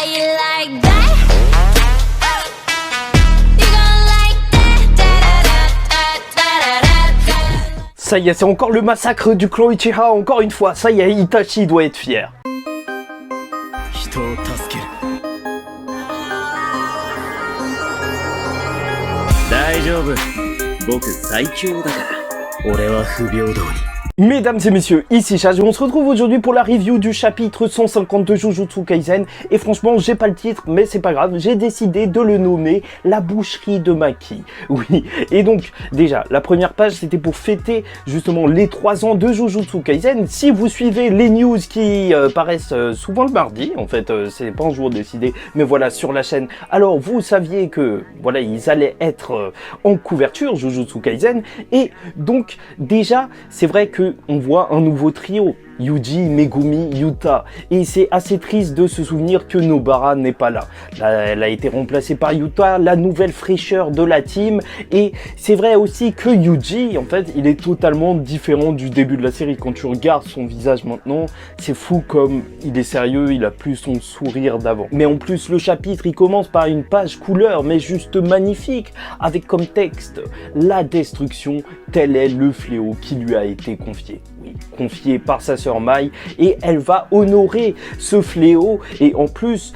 How you like that? You gon' like that? Ça y est, c'est encore le massacre du clan Uchiha, encore une fois. Ça y est, Itachi doit être fier. 人を助ける大丈夫僕最強だから俺は不平等に Mesdames et messieurs, ici Chaz et on se retrouve aujourd'hui pour la review du chapitre 150 de Jujutsu Kaisen. Et franchement, j'ai pas le titre, mais c'est pas grave, j'ai décidé de le nommer La boucherie de Maki. Oui, et donc, déjà, la première page, c'était pour fêter justement les 3 ans de Jujutsu Kaisen. Si vous suivez les news qui paraissent souvent le mardi, en fait, c'est pas un jour décidé, mais voilà, sur la chaîne, alors vous saviez que, voilà, ils allaient être en couverture, Jujutsu Kaisen. Et donc, déjà, c'est vrai que on voit un nouveau trio, Yuji, Megumi, Yuta, et c'est assez triste de se souvenir que Nobara n'est pas là. Elle a été remplacée par Yuta, la nouvelle fraîcheur de la team, et c'est vrai aussi que Yuji, en fait, il est totalement différent du début de la série. Quand tu regardes son visage maintenant, c'est fou comme il est sérieux, il a plus son sourire d'avant. Mais en plus, le chapitre, il commence par une page couleur, mais juste magnifique, avec comme texte « La destruction, tel est le fléau qui lui a été confié ». Oui, confié par sa sœur Mai, et elle va honorer ce fléau. Et en plus,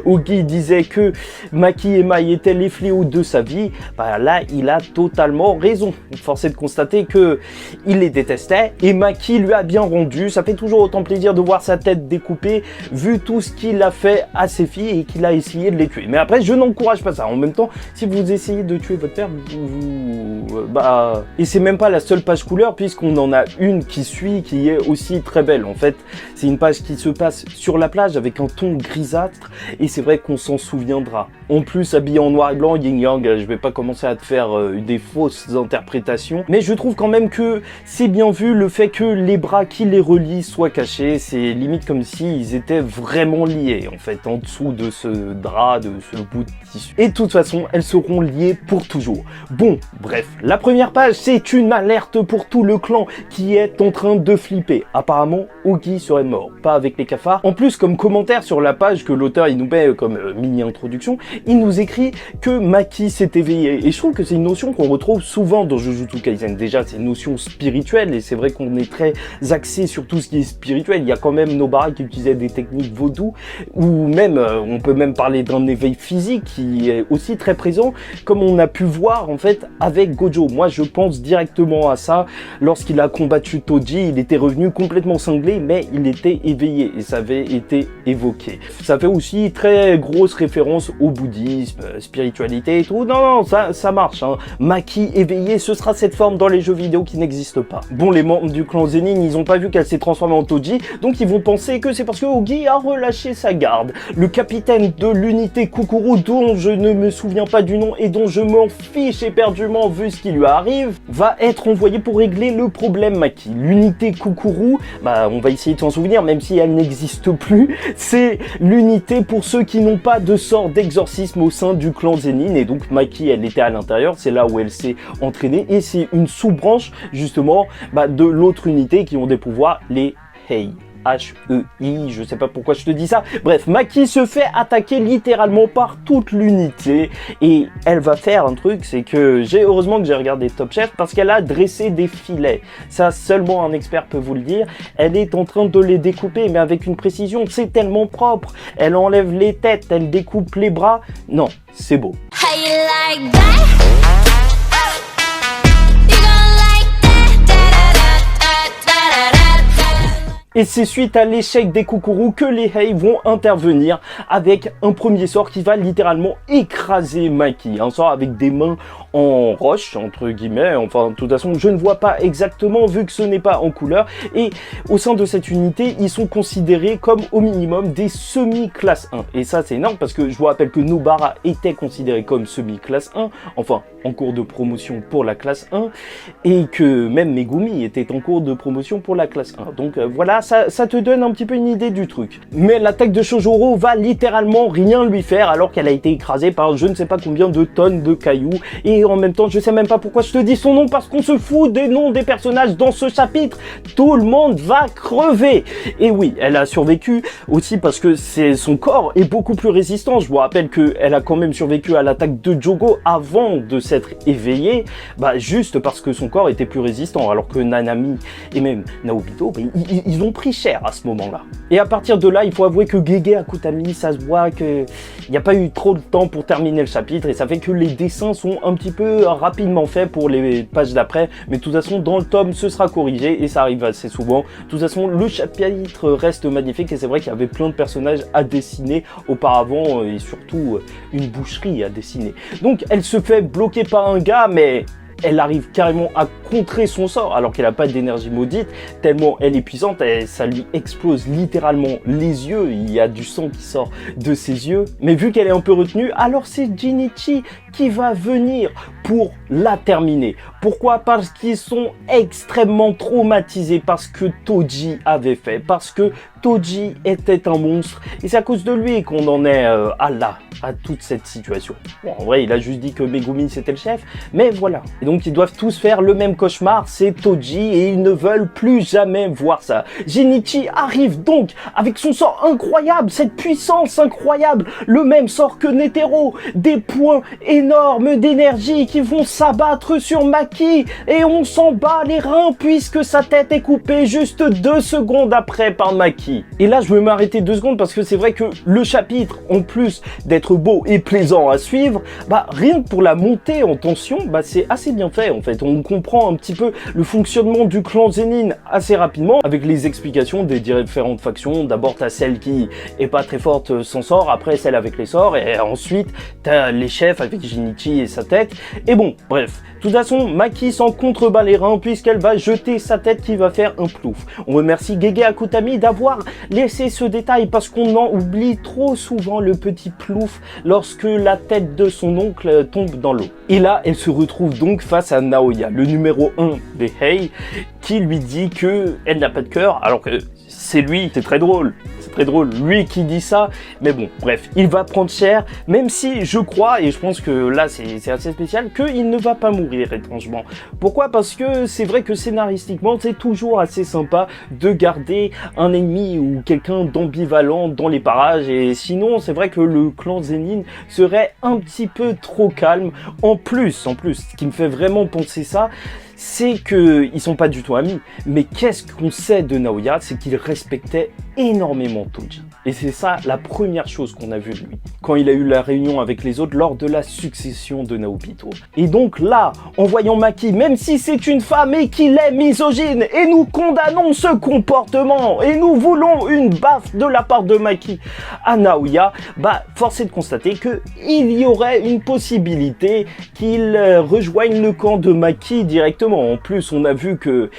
Ogi disait que Maki et Mai étaient les fléaux de sa vie. Bah là, il a totalement raison. Force est de constater que il les détestait et Maki lui a bien rendu. Ça fait toujours autant plaisir de voir sa tête découpée, vu tout ce qu'il a fait à ses filles et qu'il a essayé de les tuer. Mais après, je n'encourage pas ça. En même temps, si vous essayez de tuer votre père, et c'est même pas la seule page couleur, puisqu'on en a une qui suit, qui est aussi très belle. En fait, c'est une page qui se passe sur la plage avec un ton grisâtre, et c'est vrai qu'on s'en souviendra. En plus, habillé en noir et blanc, yin yang, je vais pas commencer à te faire des fausses interprétations, mais je trouve quand même que c'est bien vu le fait que les bras qui les relient soient cachés. C'est limite comme s'ils étaient vraiment liés, en fait, en dessous de ce drap, de ce bout de tissu. Et de toute façon, elles seront liées pour toujours. Bon, bref, la première page, c'est une alerte pour tout le clan qui est en train de flipper. Apparemment, Ogi serait mort, pas avec les cafards. En plus, comme commentaire sur la page que l'auteur il nous met comme mini-introduction, il nous écrit que Maki s'est éveillé. Et je trouve que c'est une notion qu'on retrouve souvent dans Jujutsu Kaisen. Déjà, c'est une notion spirituelle, et c'est vrai qu'on est très axé sur tout ce qui est spirituel. Il y a quand même Nobara qui utilisait des techniques vaudou, ou même, on peut même parler d'un éveil physique qui est aussi très présent, comme on a pu voir en fait avec Gojo. Moi, je pense directement à ça. Lorsqu'il a combattu Toji, il était revenu complètement cinglé, mais il était éveillé, et ça avait été évoqué. Ça fait aussi très grosse référence au bouddhisme, spiritualité et tout. Non, ça marche, hein. Maki éveillé, ce sera cette forme dans les jeux vidéo qui n'existe pas. Bon, les membres du clan Zenin, ils ont pas vu qu'elle s'est transformée en Toji, donc ils vont penser que c'est parce que Ogi a relâché sa garde. Le capitaine de l'unité Kukuru, dont je ne me souviens pas du nom et dont je m'en fiche éperdument vu ce qui lui arrive, va être envoyé pour régler le problème Maki. L'unité Kukuru, on va essayer de s'en souvenir, même si elle n'existe plus, c'est l'unité pour ceux qui n'ont pas de sort d'exorcisme au sein du clan Zenin, et donc Maki, elle était à l'intérieur, c'est là où elle s'est entraînée, et c'est une sous-branche, justement, de l'autre unité qui ont des pouvoirs, les Hei. H-E-I, je sais pas pourquoi je te dis ça. Bref, Maki se fait attaquer littéralement par toute l'unité, et elle va faire un truc, c'est que heureusement que j'ai regardé Top Chef, parce qu'elle a dressé des filets. Ça, seulement un expert peut vous le dire. Elle est en train de les découper, mais avec une précision, c'est tellement propre. Elle enlève les têtes, elle découpe les bras. Non, c'est beau. How you like that? Et c'est suite à l'échec des Kukuru que les Hei vont intervenir avec un premier sort qui va littéralement écraser Maki. Un sort avec des mains en roche, entre guillemets. Enfin, de toute façon, je ne vois pas exactement vu que ce n'est pas en couleur. Et au sein de cette unité, ils sont considérés comme au minimum des semi-classe 1. Et ça, c'est énorme parce que je vous rappelle que Nobara était considéré comme semi-classe 1. Enfin, en cours de promotion pour la classe 1. Et que même Megumi était en cours de promotion pour la classe 1. Donc voilà, voilà, ça te donne un petit peu une idée du truc. Mais l'attaque de Shojoro va littéralement rien lui faire alors qu'elle a été écrasée par je ne sais pas combien de tonnes de cailloux. Et en même temps, je sais même pas pourquoi je te dis son nom parce qu'on se fout des noms des personnages dans ce chapitre. Tout le monde va crever. Et oui, elle a survécu aussi parce que son corps est beaucoup plus résistant. Je vous rappelle qu'elle a quand même survécu à l'attaque de Jogo avant de s'être éveillée, juste parce que son corps était plus résistant, alors que Nanami et même Naobito, ils ont pris cher à ce moment-là. Et à partir de là, il faut avouer que Gege Akutami, ça se voit qu'il n'y a pas eu trop de temps pour terminer le chapitre, et ça fait que les dessins sont un petit peu rapidement faits pour les pages d'après, mais de toute façon, dans le tome, ce sera corrigé, et ça arrive assez souvent. De toute façon, le chapitre reste magnifique, et c'est vrai qu'il y avait plein de personnages à dessiner auparavant, et surtout une boucherie à dessiner. Donc, elle se fait bloquer par un gars, mais elle arrive carrément à contrer son sort alors qu'elle n'a pas d'énergie maudite, tellement elle est puissante, ça lui explose littéralement les yeux, il y a du sang qui sort de ses yeux. Mais vu qu'elle est un peu retenue, alors c'est Jinichi qui va venir pour la terminer. Pourquoi? Parce qu'ils sont extrêmement traumatisés par ce que Toji avait fait, parce que Toji était un monstre, et c'est à cause de lui qu'on en est à toute cette situation. Bon, en vrai, il a juste dit que Megumi c'était le chef, mais voilà. Et donc ils doivent tous faire le même cauchemar, c'est Toji, et ils ne veulent plus jamais voir ça. Jinichi arrive donc avec son sort incroyable, cette puissance incroyable, le même sort que Netero, des points énormes d'énergie qui vont s'abattre sur Maki, et on s'en bat les reins puisque sa tête est coupée juste 2 secondes après par Maki. Et là, je vais m'arrêter 2 secondes parce que c'est vrai que le chapitre, en plus d'être beau et plaisant à suivre, rien que pour la montée en tension, c'est assez bien fait en fait. On comprend un petit peu le fonctionnement du clan Zenin assez rapidement avec les explications des différentes factions. D'abord, t'as celle qui est pas très forte sans sort, après celle avec les sorts, et ensuite t'as les chefs avec Jinichi et sa tête. Et bon, bref. De toute façon, Maki s'en contrebat les reins puisqu'elle va jeter sa tête qui va faire un plouf. On remercie Gege Akutami d'avoir laissé ce détail parce qu'on en oublie trop souvent le petit plouf lorsque la tête de son oncle tombe dans l'eau. Et là, elle se retrouve donc face à Naoya, le numéro 1 des Hei, qui lui dit que elle n'a pas de cœur alors que c'est lui, c'est très drôle. C'est très drôle, lui qui dit ça, mais bon, bref, il va prendre cher, même si je crois, et je pense que là c'est assez spécial, qu'il ne va pas mourir étrangement. Pourquoi? Parce que c'est vrai que scénaristiquement, c'est toujours assez sympa de garder un ennemi ou quelqu'un d'ambivalent dans les parages, et sinon, c'est vrai que le clan Zenin serait un petit peu trop calme. En plus, ce qui me fait vraiment penser ça, c'est qu'ils sont pas du tout amis. Mais qu'est-ce qu'on sait de Naoya? C'est qu'il respectait énormément Toji. Et c'est ça la première chose qu'on a vue de lui, quand il a eu la réunion avec les autres lors de la succession de Naobito. Et donc là, en voyant Maki, même si c'est une femme et qu'il est misogyne, et nous condamnons ce comportement, et nous voulons une baffe de la part de Maki à Naoya, force est de constater qu'il y aurait une possibilité qu'il rejoigne le camp de Maki directement. En plus, on a vu que,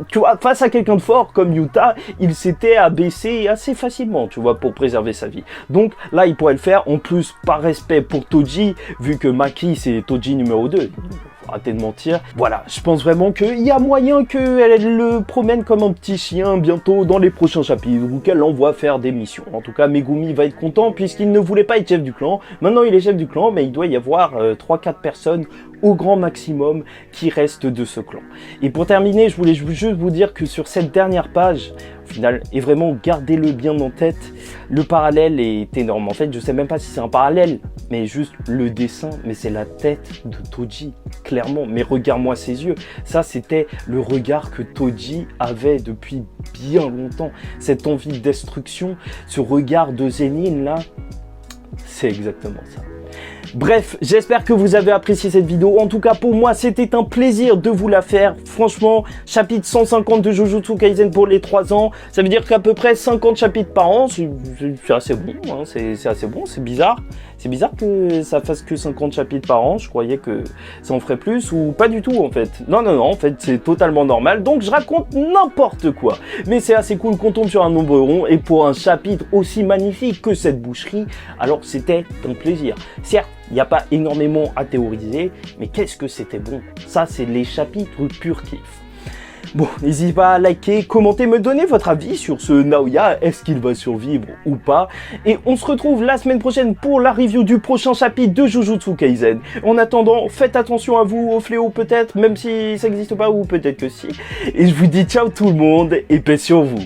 tu vois, face à quelqu'un de fort comme Yuta, il s'était abaissé assez facilement, tu vois, pour préserver sa vie. Donc là, il pourrait le faire, en plus, par respect pour Toji, vu que Maki, c'est Toji numéro 2. Arrêtez de mentir. Voilà, je pense vraiment qu'il y a moyen qu'elle le promène comme un petit chien bientôt dans les prochains chapitres, ou qu'elle l'envoie faire des missions. En tout cas, Megumi va être content puisqu'il ne voulait pas être chef du clan. Maintenant, il est chef du clan, mais il doit y avoir 3-4 personnes au grand maximum qui restent de ce clan. Et pour terminer, je voulais juste vous dire que sur cette dernière page, au final, et vraiment gardez-le bien en tête, le parallèle est énorme. En fait, je sais même pas si c'est un parallèle, mais juste le dessin, mais c'est la tête de Toji, clairement. Mais regarde-moi ses yeux, ça c'était le regard que Toji avait depuis bien longtemps. Cette envie de destruction, ce regard de Zenin là, c'est exactement ça. Bref, j'espère que vous avez apprécié cette vidéo. En tout cas, pour moi, c'était un plaisir de vous la faire. Franchement, chapitre 150 de Jujutsu Kaisen pour les 3 ans. Ça veut dire qu'à peu près 50 chapitres par an. C'est assez bon, hein. C'est assez bon, c'est bizarre. C'est bizarre que ça fasse que 50 chapitres par an. Je croyais que ça en ferait plus ou pas du tout en fait. Non, en fait, c'est totalement normal. Donc, je raconte n'importe quoi. Mais c'est assez cool qu'on tombe sur un nombre rond. Et pour un chapitre aussi magnifique que cette boucherie, alors c'était un plaisir. Certes, il n'y a pas énormément à théoriser, mais qu'est-ce que c'était bon. Ça, c'est les chapitres pur kiff. Bon, n'hésitez pas à liker, commenter, me donner votre avis sur ce Naoya, est-ce qu'il va survivre ou pas. Et on se retrouve la semaine prochaine pour la review du prochain chapitre de Jujutsu Kaisen. En attendant, faites attention à vous, au fléau peut-être, même si ça n'existe pas ou peut-être que si. Et je vous dis ciao tout le monde et paix sur vous.